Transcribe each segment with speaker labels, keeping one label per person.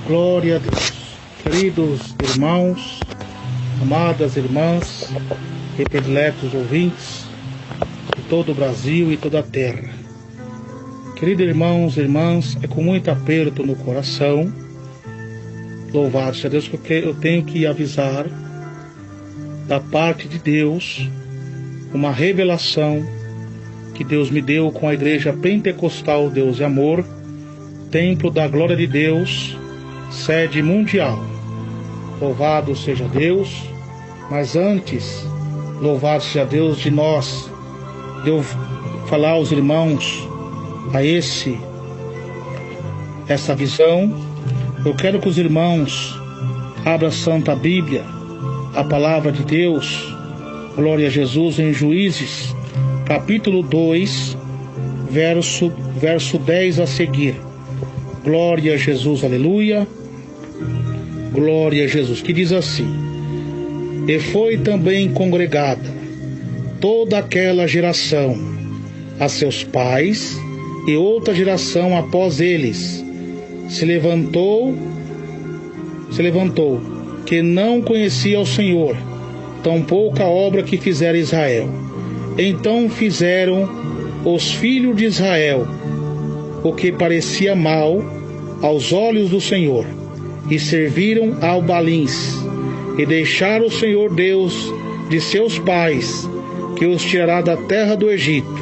Speaker 1: Glória a Deus. Queridos irmãos, amadas irmãs e prediletos ouvintes de todo o Brasil e toda a terra. Queridos irmãos e irmãs, é com muito aperto no coração, louvado seja Deus, porque eu tenho que avisar da parte de Deus uma revelação que Deus me deu com a Igreja Pentecostal Deus e Amor, Templo da Glória de Deus, sede mundial. Louvado seja Deus. Mas antes, louvado seja Deus de nós, de eu falar aos irmãos essa visão, eu quero que os irmãos abram a Santa Bíblia, a Palavra de Deus, glória a Jesus, em Juízes, capítulo 2, verso 10 a seguir. Glória a Jesus, aleluia. Glória a Jesus, que diz assim: E foi também congregada toda aquela geração a seus pais, e outra geração após eles se levantou, que não conhecia o Senhor, tampouco a obra que fizera Israel. Então fizeram os filhos de Israel o que parecia mal aos olhos do Senhor, e serviram ao Balins, e deixaram o Senhor Deus de seus pais, que os tirará da terra do Egito,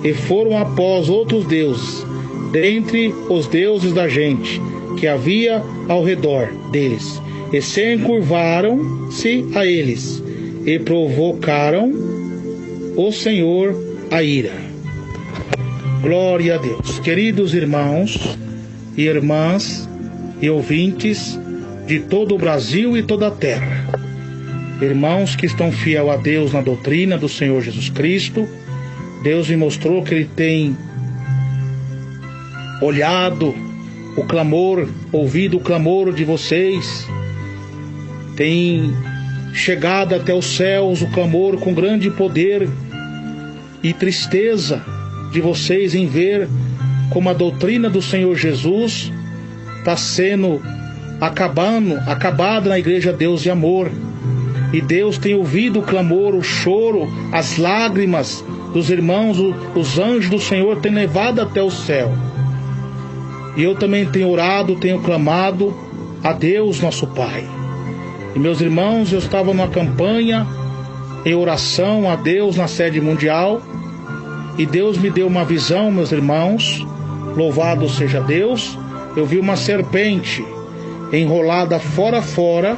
Speaker 1: e foram após outros deuses, dentre os deuses da gente, que havia ao redor deles, e se encurvaram-se a eles, e provocaram o Senhor a ira. Glória a Deus. Queridos irmãos e irmãs e ouvintes de todo o Brasil e toda a terra, irmãos que estão fiel a Deus na doutrina do Senhor Jesus Cristo, Deus me mostrou que Ele tem olhado o clamor, ouvido o clamor de vocês, tem chegado até os céus o clamor com grande poder e tristeza de vocês em ver como a doutrina do Senhor Jesus está sendo acabada na Igreja Deus e Amor. E Deus tem ouvido o clamor, o choro, as lágrimas dos irmãos, os anjos do Senhor têm levado até o céu. E eu também tenho orado, tenho clamado a Deus nosso Pai. E meus irmãos, eu estava numa campanha em oração a Deus na sede mundial, e Deus me deu uma visão, meus irmãos, louvado seja Deus. Eu vi uma serpente enrolada fora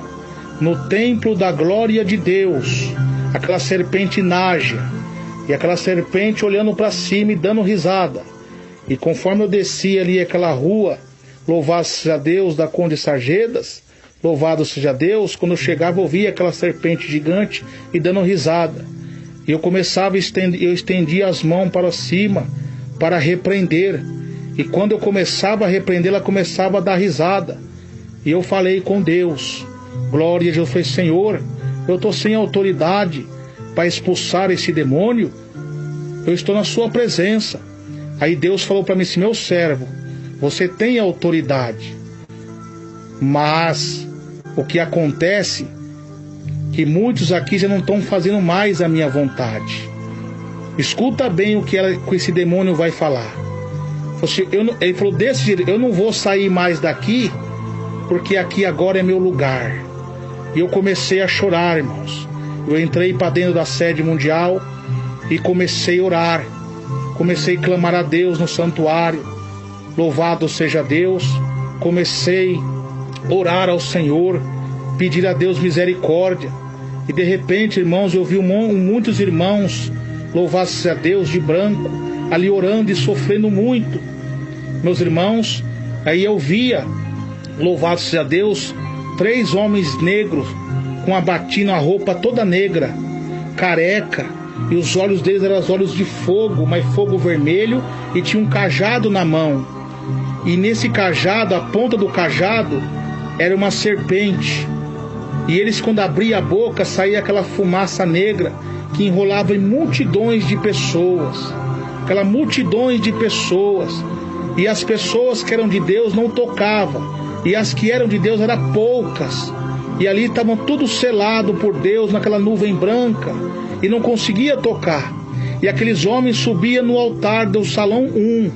Speaker 1: no templo da glória de Deus, aquela serpente nágia, e aquela serpente olhando para cima e dando risada. E conforme eu descia ali aquela rua, louvado seja Deus, da Conde Sarjedas, louvado seja Deus, quando eu chegava eu via aquela serpente gigante e dando risada. E eu eu estendia as mãos para cima para repreender. E quando eu começava a repreender, ela começava a dar risada. E eu falei com Deus, glória a Deus, falei: Senhor, eu estou sem autoridade para expulsar esse demônio, eu estou na sua presença. Aí Deus falou para mim assim: meu servo, você tem autoridade, mas o que acontece que muitos aqui já não estão fazendo mais a minha vontade. Escuta bem o que esse demônio vai falar. Ele falou desse jeito: eu não vou sair mais daqui, porque aqui agora é meu lugar. E eu comecei a chorar, irmãos. Eu entrei para dentro da sede mundial e comecei a orar, comecei a clamar a Deus no santuário, louvado seja Deus. Comecei a orar ao Senhor, pedir a Deus misericórdia. E de repente, irmãos, eu vi muitos irmãos, louvado seja Deus, de branco, ali orando e sofrendo muito. Meus irmãos, aí eu via, louvado seja Deus, 3 homens negros com a batina, a roupa toda negra, careca, e os olhos deles eram os olhos de fogo, mas fogo vermelho, e tinha um cajado na mão. E nesse cajado, a ponta do cajado era uma serpente. E eles, quando abriam a boca, saía aquela fumaça negra que enrolava em multidões de pessoas. Aquelas multidões de pessoas. E as pessoas que eram de Deus não tocavam, e as que eram de Deus eram poucas. E ali estavam tudo selado por Deus naquela nuvem branca, e não conseguia tocar. E aqueles homens subiam no altar do salão 1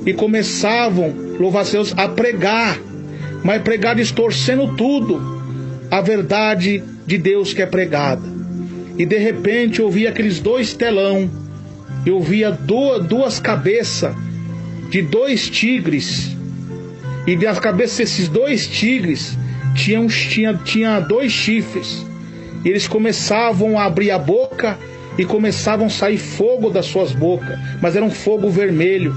Speaker 1: e começavam, louvar a Deus, a pregar, mas pregar distorcendo tudo, a verdade de Deus que é pregada. E de repente eu via aqueles 2 telão, eu via duas cabeças de 2 tigres, e nas cabeças desses 2 tigres tinha 2 chifres, e eles começavam a abrir a boca e começavam a sair fogo das suas bocas, mas era um fogo vermelho.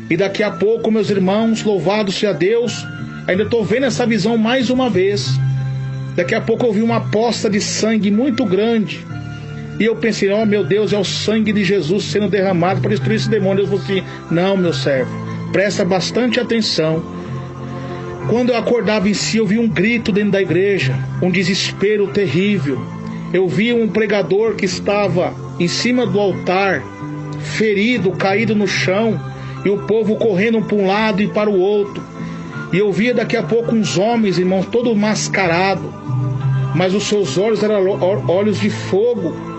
Speaker 1: E daqui a pouco, meus irmãos, louvado seja Deus, ainda estou vendo essa visão mais uma vez. Daqui a pouco eu vi uma poça de sangue muito grande, e eu pensei, oh meu Deus, é o sangue de Jesus sendo derramado para destruir esse demônio. Eu falei assim, não, meu servo, presta bastante atenção. Quando eu acordava em si, eu vi um grito dentro da igreja, um desespero terrível. Eu vi um pregador que estava em cima do altar, ferido, caído no chão, e o povo correndo para um lado e para o outro. E eu via daqui a pouco uns homens, irmãos, todo mascarado, mas os seus olhos eram olhos de fogo,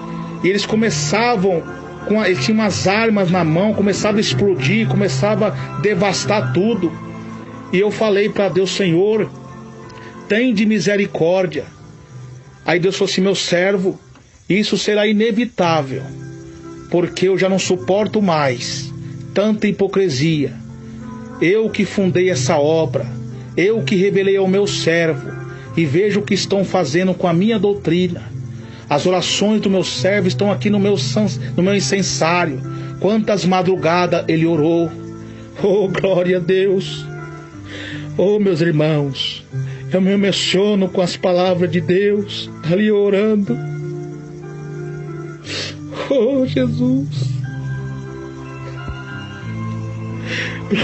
Speaker 1: e eles começavam, eles tinham umas armas na mão, começavam a explodir, começavam a devastar tudo. E eu falei para Deus, Senhor, tem de misericórdia. Aí Deus falou assim, meu servo, isso será inevitável, porque eu já não suporto mais tanta hipocrisia. Eu que fundei essa obra, eu que revelei ao meu servo, e vejo o que estão fazendo com a minha doutrina. As orações do meu servo estão aqui no meu incensário. Quantas madrugadas ele orou. Oh, glória a Deus. Oh, meus irmãos, eu me emociono com as palavras de Deus, ali orando. Oh, Jesus.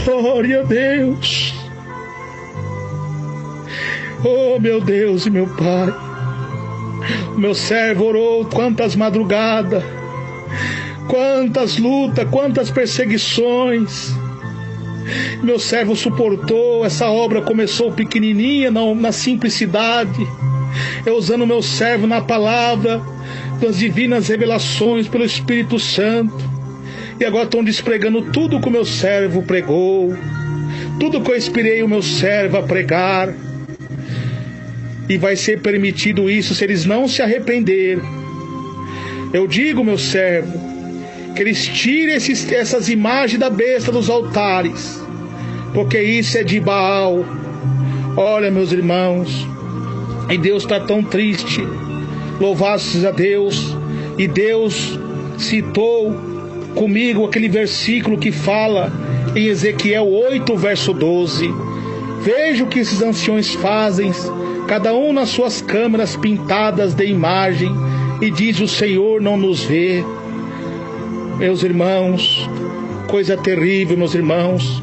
Speaker 1: Glória a Deus. Oh, meu Deus e meu Pai. O meu servo orou quantas madrugadas, quantas lutas, quantas perseguições. Meu servo suportou. Essa obra começou pequenininha, na simplicidade, eu usando meu servo na palavra das divinas revelações pelo Espírito Santo, e agora estão despregando tudo que o meu servo pregou, tudo que eu inspirei o meu servo a pregar, e vai ser permitido isso se eles não se arrependerem. Eu digo, meu servo, que eles tirem essas imagens da besta dos altares, porque isso é de Baal. Olha, meus irmãos, e Deus está tão triste. Louvado seja Deus. E Deus citou comigo aquele versículo que fala em Ezequiel 8, verso 12. Veja o que esses anciões fazem, cada um nas suas câmaras pintadas de imagem, e diz, o Senhor não nos vê. Meus irmãos, coisa terrível, meus irmãos.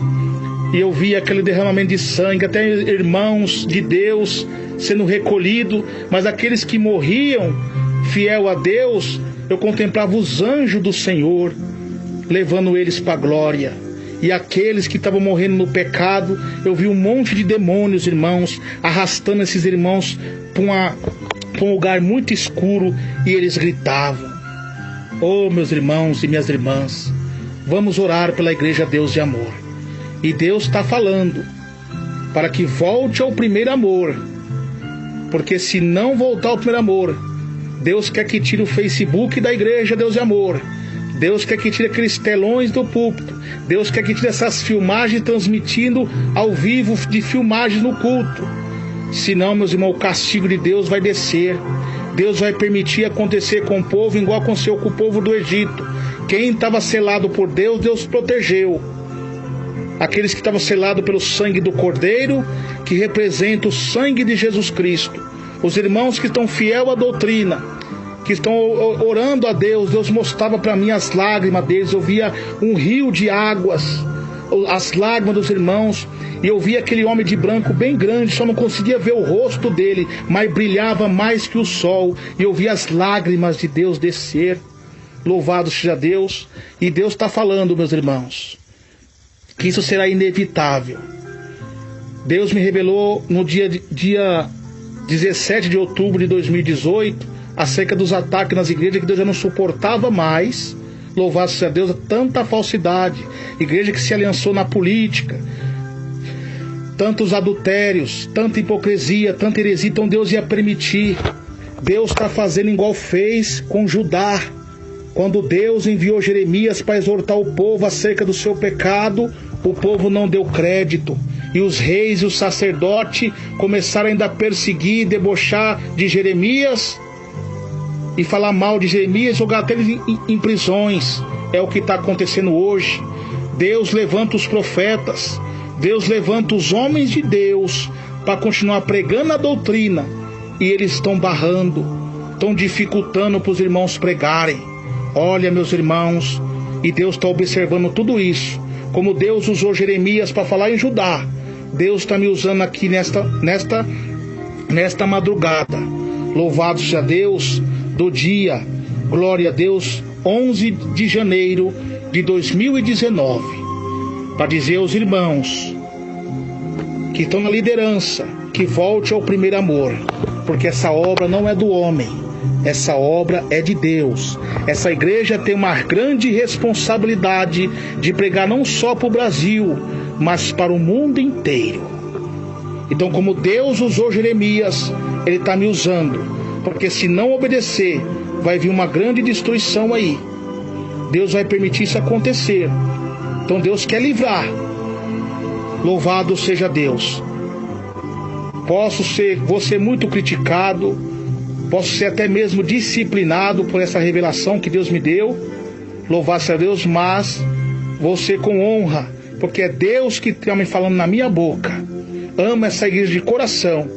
Speaker 1: E eu vi aquele derramamento de sangue, até irmãos de Deus sendo recolhidos, mas aqueles que morriam fiel a Deus, eu contemplava os anjos do Senhor levando eles para a glória. E aqueles que estavam morrendo no pecado, eu vi um monte de demônios, irmãos, arrastando esses irmãos para um lugar muito escuro, e eles gritavam. Oh, meus irmãos e minhas irmãs, vamos orar pela Igreja Deus de Amor. E Deus está falando para que volte ao primeiro amor, porque se não voltar ao primeiro amor, Deus quer que tire o Facebook da Igreja Deus de Amor, Deus quer que tire aqueles telões do púlpito, Deus quer que tire essas filmagens transmitindo ao vivo de filmagens no culto. Senão, meus irmãos, o castigo de Deus vai descer. Deus vai permitir acontecer com o povo igual aconteceu com o povo do Egito. Quem estava selado por Deus, Deus protegeu. Aqueles que estavam selados pelo sangue do Cordeiro, que representa o sangue de Jesus Cristo. Os irmãos que estão fiel à doutrina, que estão orando a Deus, Deus mostrava para mim as lágrimas deles. Eu via um rio de águas, as lágrimas dos irmãos, e eu via aquele homem de branco bem grande, só não conseguia ver o rosto dele, mas brilhava mais que o sol, e eu via as lágrimas de Deus descer. Louvado seja Deus. E Deus está falando, meus irmãos, que isso será inevitável. Deus me revelou no dia 17 de outubro de 2018 acerca dos ataques nas igrejas, que Deus já não suportava mais, louvado seja Deus, tanta falsidade, igreja que se aliançou na política, tantos adultérios, tanta hipocrisia, tanta heresia. Então Deus ia permitir. Deus está fazendo igual fez com Judá, quando Deus enviou Jeremias para exortar o povo acerca do seu pecado. O povo não deu crédito, e os reis e os sacerdotes começaram ainda a perseguir, debochar de Jeremias e falar mal de Jeremias, jogar até ele em prisões. É o que está acontecendo hoje. Deus levanta os profetas, Deus levanta os homens de Deus para continuar pregando a doutrina, e eles estão barrando, estão dificultando para os irmãos pregarem. Olha, meus irmãos, e Deus está observando tudo isso. Como Deus usou Jeremias para falar em Judá, Deus está me usando aqui nesta madrugada. Louvado seja Deus, do dia, glória a Deus, 11 de janeiro de 2019, para dizer aos irmãos que estão na liderança, que volte ao primeiro amor, porque essa obra não é do homem, essa obra é de Deus. Essa igreja tem uma grande responsabilidade de pregar não só para o Brasil, mas para o mundo inteiro. Então, como Deus usou Jeremias, Ele está me usando, porque se não obedecer, vai vir uma grande destruição aí. Deus vai permitir isso acontecer. Então Deus quer livrar. Louvado seja Deus. Vou ser muito criticado, posso ser até mesmo disciplinado por essa revelação que Deus me deu. Louvado seja Deus, mas vou ser com honra, porque é Deus que está me falando na minha boca. Amo essa igreja de coração.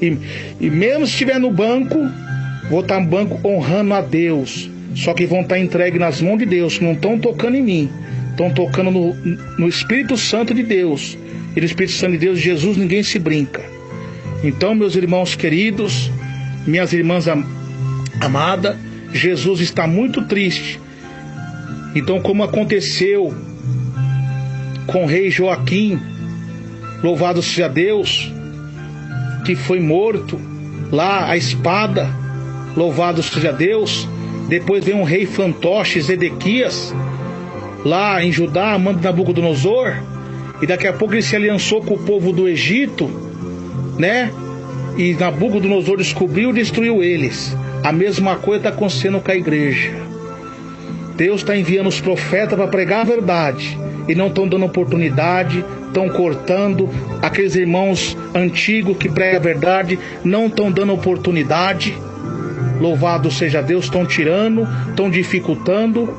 Speaker 1: E mesmo se estiver no banco, vou estar no banco honrando a Deus. Só que vão estar entregues nas mãos de Deus, que não estão tocando em mim, estão tocando no Espírito Santo de Deus. E no Espírito Santo de Deus, Jesus, ninguém se brinca. Então, meus irmãos queridos, minhas irmãs amadas, Jesus está muito triste. Então, como aconteceu com o rei Joaquim, louvado seja Deus, que foi morto lá à espada, louvado seja Deus. Depois veio um rei fantoche, Zedequias, lá em Judá, manda Nabucodonosor, e daqui a pouco ele se aliançou com o povo do Egito, né? E Nabucodonosor descobriu e destruiu eles. A mesma coisa está acontecendo com a igreja. Deus está enviando os profetas para pregar a verdade, e não estão dando oportunidade, estão cortando. Aqueles irmãos antigos que pregam a verdade não estão dando oportunidade. Louvado seja Deus, estão tirando, estão dificultando.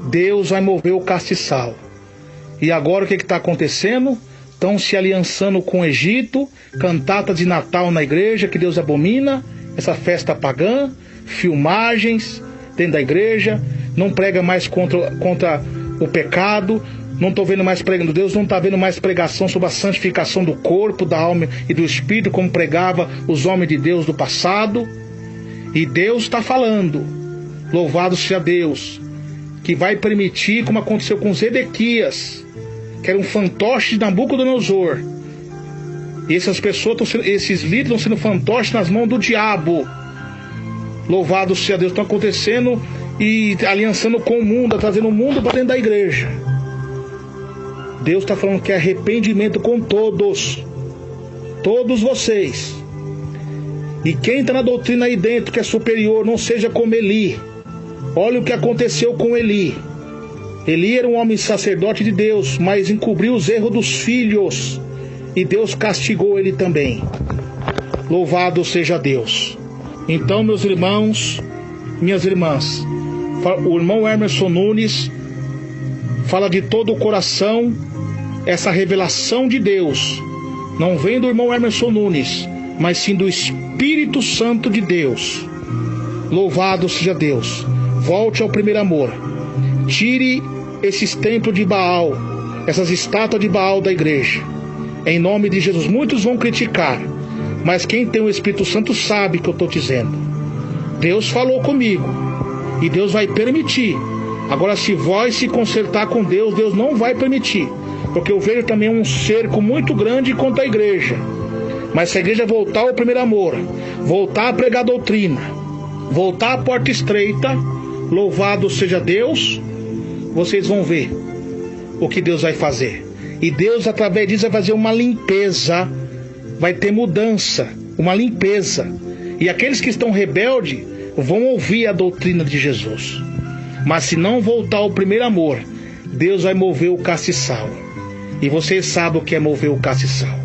Speaker 1: Deus vai mover o castiçal. E agora o que está acontecendo? Estão se aliançando com o Egito, cantata de Natal na igreja, que Deus abomina, essa festa pagã, filmagens dentro da igreja, não prega mais contra o pecado, não estou vendo mais pregando, Deus não está vendo mais pregação sobre a santificação do corpo, da alma e do espírito, como pregava os homens de Deus do passado. E Deus está falando, louvado seja Deus, que vai permitir, como aconteceu com Zedequias, que era um fantoche de Nabucodonosor. E essas pessoas, esses líderes estão sendo fantoches nas mãos do diabo. Louvado seja Deus, estão acontecendo e aliançando com o mundo, trazendo o mundo para dentro da igreja. Deus está falando que é arrependimento com todos vocês. E quem está na doutrina aí dentro que é superior, não seja como Eli. Olha o que aconteceu com Eli. Eli era um homem sacerdote de Deus, mas encobriu os erros dos filhos, e Deus castigou ele também. Louvado seja Deus. Então, meus irmãos, minhas irmãs, o irmão Emerson Nunes fala de todo o coração. Essa revelação de Deus não vem do irmão Emerson Nunes, mas sim do Espírito Santo de Deus. Louvado seja Deus. Volte ao primeiro amor. Tire esses templos de Baal, essas estátuas de Baal da igreja, em nome de Jesus. Muitos vão criticar, mas quem tem o Espírito Santo sabe o que eu estou dizendo. Deus falou comigo, e Deus vai permitir. Agora, se vós se consertar com Deus, Deus não vai permitir, porque eu vejo também um cerco muito grande contra a igreja. Mas se a igreja voltar ao primeiro amor, voltar a pregar a doutrina, voltar à porta estreita, louvado seja Deus, vocês vão ver o que Deus vai fazer. E Deus, através disso, vai fazer uma limpeza, vai ter mudança, uma limpeza. E aqueles que estão rebeldes vão ouvir a doutrina de Jesus. Mas se não voltar ao primeiro amor, Deus vai mover o castiçal. E vocês sabem o que é mover o castiçal.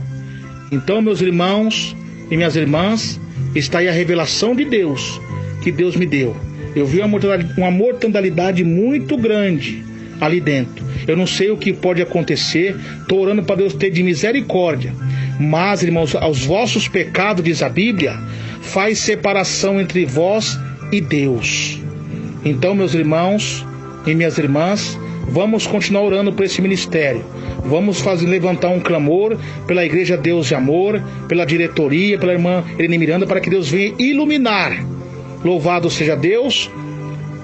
Speaker 1: Então, meus irmãos e minhas irmãs, está aí a revelação de Deus, que Deus me deu. Eu vi uma mortalidade muito grande ali dentro. Eu não sei o que pode acontecer, estou orando para Deus ter de misericórdia. Mas, irmãos, aos vossos pecados, diz a Bíblia, faz separação entre vós e Deus. Então, meus irmãos e minhas irmãs, vamos continuar orando por esse ministério. Vamos levantar um clamor pela Igreja Deus de Amor, pela diretoria, pela irmã Irene Miranda, para que Deus venha iluminar, louvado seja Deus,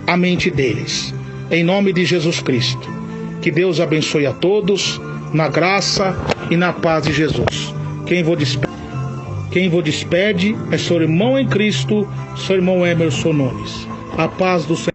Speaker 1: a mente deles. Em nome de Jesus Cristo. Que Deus abençoe a todos, na graça e na paz de Jesus. Quem vos despede é seu irmão em Cristo, seu irmão Emerson Nunes. A paz do Senhor.